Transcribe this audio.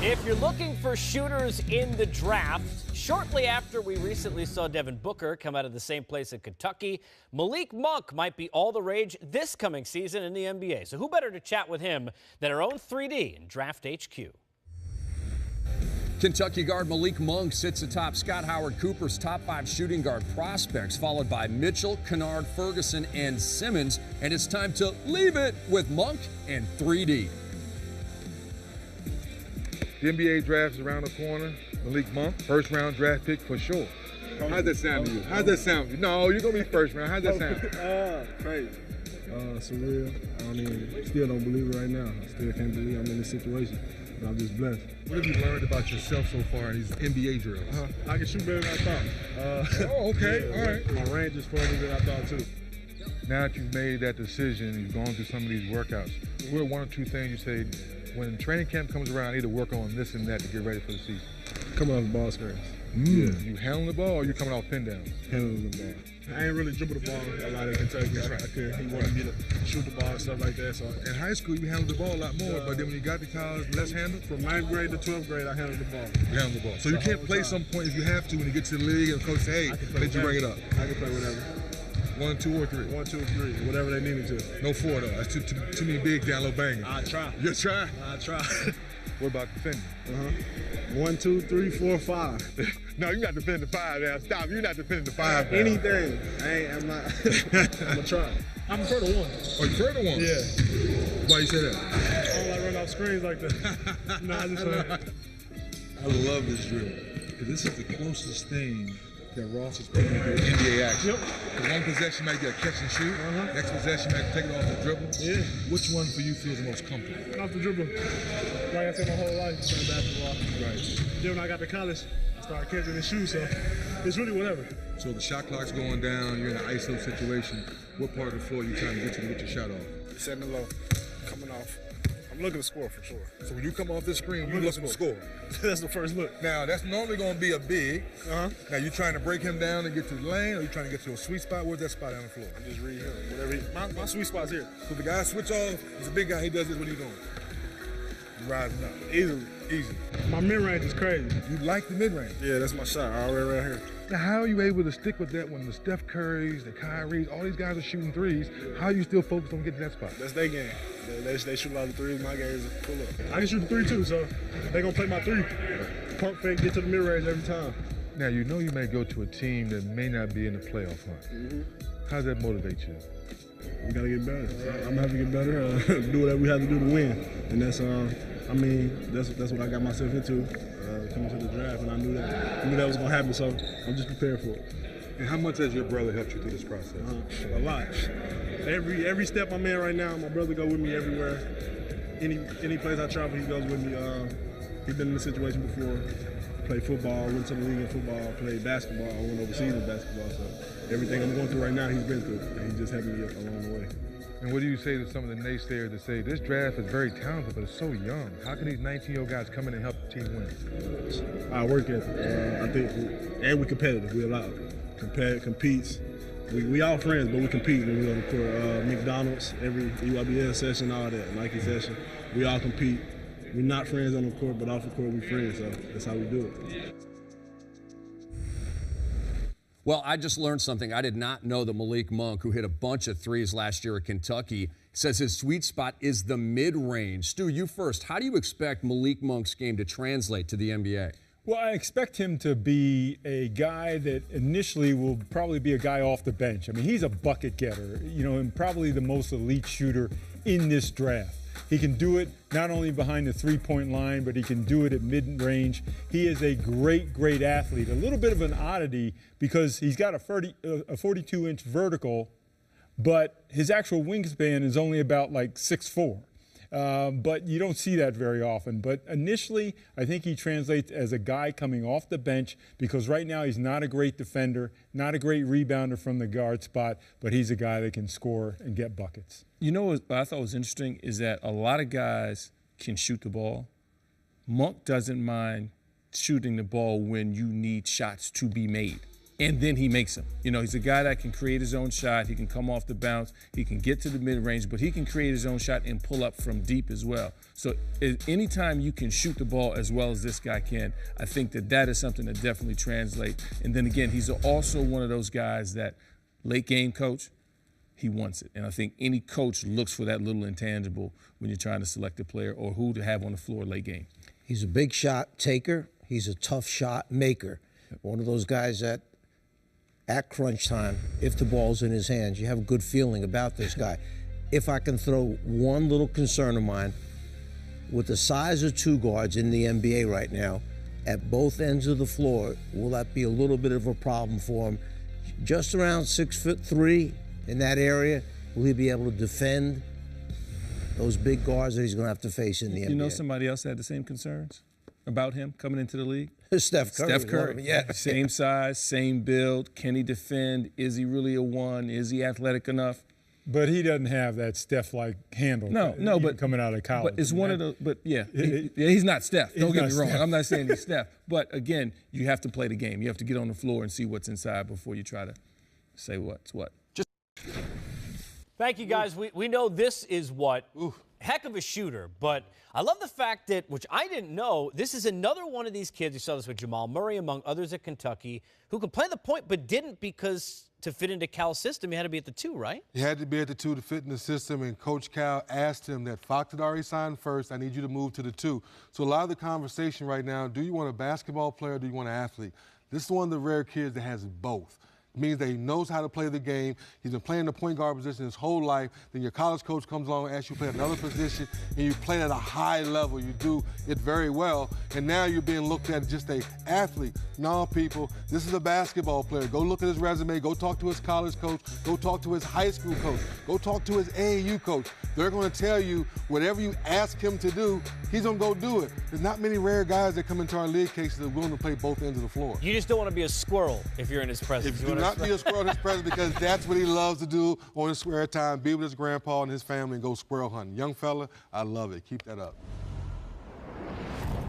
If you're looking for shooters in the draft, shortly after we recently saw Devin Booker come out of the same place in Kentucky, Malik Monk might be all the rage this coming season in the NBA. So who better to chat with him than our own 3D in Draft HQ? Kentucky guard Malik Monk sits atop Scott Howard Cooper's top 5 shooting guard prospects, followed by Mitchell, Kennard, Ferguson, and Simmons. And it's time to leave it with Monk and 3D. The NBA draft is around the corner. Malik Monk, first round draft pick for sure. How's that sound to you? How's that sound to you? No, you're going to be first round. How's that sound? Crazy. Surreal. Still don't believe it right now. I still can't believe I'm in this situation. But I'm just blessed. What have you learned about yourself so far in these NBA drills? I can shoot better than I thought. Oh, okay. Yeah, all right. My range is further than I thought, too. Now that you've made that decision, you've gone through some of these workouts, what are one or two things you say, when training camp comes around, I need to work on this and that to get ready for the season? Coming off the ball screens. Yeah. You handling the ball or you coming off pin downs? Handling the ball. I ain't really dribble the ball a lot in Kentucky. He wanted me to shoot the ball and stuff like that. So in high school, you handled the ball a lot more, but then when you got to college, less handled? From 9th grade to 12th grade, I handled the ball. You handled the ball. So you can't play some point if you have to when you get to the league and the coach say, hey, let you bring it up. I can play whatever. 1, 2, or 3? 1, 2, or 3, whatever they need me to. No 4 though. That's too many big down low bangers. I try. You try? I try. What about defending? 1, 2, 3, 4, 5. No, you're not defending the 5 now. Stop. You're not defending the 5 now. Anything. I'm not. I'm gonna try. I prefer the 1. Oh, you prefer the 1? Yeah. Why you say that? I don't like running off screens like that. Nah, I just I love this drill. Because this is the closest thing that Ross is putting into NBA action. Yep. The one possession might get a catch and shoot. Next possession might take it off the dribble. Yeah. Which one for you feels the most comfortable? Off the dribble. Like I said, my whole life playing basketball. Right. Then when I got to college, I started catching and shooting, so it's really whatever. So the shot clock's going down, you're in an ISO situation. What part of the floor are you trying to get your shot off? Setting low, coming off. I'm looking to score for sure. So when you come off this screen, you're looking to score. That's the first look. Now, that's normally going to be a big. Now, you trying to break him down and get to the lane, or you trying to get to a sweet spot? Where's that spot on the floor? I just read him. Whatever. My sweet spot's here. So the guy switch off, he's a big guy, he does this, what are you doing? You're rising up. Easily. Easy. My mid-range is crazy. You like the mid-range? Yeah, that's my shot. All right here. Now, how are you able to stick with that when the Steph Currys, the Kyries, all these guys are shooting threes? How are you still focused on getting that spot? That's their game. They shoot a lot of threes. My game is pull up. I can shoot the 3 too, so they're going to play my 3. Pump fake, get to the mid-range every time. Now, you know you may go to a team that may not be in the playoff hunt. How does that motivate you? We got to get better. I'm going to have to get better, do whatever we have to do to win. And that's, that's what I got myself into. Coming to the draft, and I knew that was gonna happen, so I'm just prepared for it. And how much has your brother helped you through this process? A lot. Every step I'm in right now, my brother go with me everywhere. Any place I travel, he goes with me. He's been in this situation before. Played football, went to the league in football, played basketball, went overseas in basketball. So everything I'm going through right now, he's been through, and he just helped me along the way. And what do you say to some of the naysayers that say this draft is very talented, but it's so young? How can these 19-year-old guys come in and help the team win? Our work ethic, I think, and we're competitive. We're allowed competes. We all friends, but we compete when we go to McDonald's, every EYBL session, all that, Nike session. We all compete. We're not friends on the court, but off the court we're friends, so that's how we do it. Well, I just learned something. I did not know that Malik Monk, who hit a bunch of threes last year at Kentucky, says his sweet spot is the mid-range. Stu, you first. How do you expect Malik Monk's game to translate to the NBA? Well, I expect him to be a guy that initially will probably be a guy off the bench. I mean, he's a bucket getter, and probably the most elite shooter in this draft. He can do it not only behind the three-point line, but he can do it at mid-range. He is a great, great athlete. A little bit of an oddity because he's got a 42-inch vertical, but his actual wingspan is only about like 6'4". But you don't see that very often. But initially, I think he translates as a guy coming off the bench because right now he's not a great defender, not a great rebounder from the guard spot, but he's a guy that can score and get buckets. You know what I thought was interesting is that a lot of guys can shoot the ball. Monk doesn't mind shooting the ball when you need shots to be made. and then he makes them. You know, he's a guy that can create his own shot. He can come off the bounce. He can get to the mid-range, but he can create his own shot and pull up from deep as well. So anytime you can shoot the ball as well as this guy can, I think that is something that definitely translates. And then again, he's also one of those guys that late game coach, he wants it. And I think any coach looks for that little intangible when you're trying to select a player or who to have on the floor late game. He's a big shot taker. He's a tough shot maker. One of those guys that at crunch time, if the ball's in his hands, you have a good feeling about this guy. If I can throw one little concern of mine, with the size of two guards in the NBA right now, at both ends of the floor, will that be a little bit of a problem for him? Just around 6'3" in that area, will he be able to defend those big guards that he's going to have to face in the NBA? You know somebody else had the same concerns about him coming into the league? Steph Curry. Steph Curry, yeah. Same size, same build. Can he defend? Is he really a one? Is he athletic enough? But he doesn't have that Steph-like handle. No, but coming out of college. But it's one of the. But yeah, he's not Steph. Don't get me wrong. Steph. I'm not saying he's Steph. But again, you have to play the game. You have to get on the floor and see what's inside before you try to say what's what. Thank you, guys. We know this is what. Heck of a shooter, but I love the fact that, which I didn't know, this is another one of these kids, you saw this with Jamal Murray, among others at Kentucky, who could play the point but didn't because to fit into Cal's system, he had to be at the 2, right? He had to be at the 2 to fit in the system, and Coach Cal asked him that Fox had already signed first, I need you to move to the 2. So a lot of the conversation right now, do you want a basketball player or do you want an athlete? This is one of the rare kids that has both. Means that he knows how to play the game. He's been playing the point guard position his whole life. Then your college coach comes along and asks you to play another position, and you play at a high level. You do it very well, and now you're being looked at as just an athlete. No, people, this is a basketball player. Go look at his resume. Go talk to his college coach. Go talk to his high school coach. Go talk to his AAU coach. They're going to tell you whatever you ask him to do, he's going to go do it. There's not many rare guys that come into our league cases that are willing to play both ends of the floor. You just don't want to be a squirrel if you're in his presence. Do not be a squirrel in his presence, because that's what he loves to do on his spare time, be with his grandpa and his family and go squirrel hunting. Young fella, I love it. Keep that up.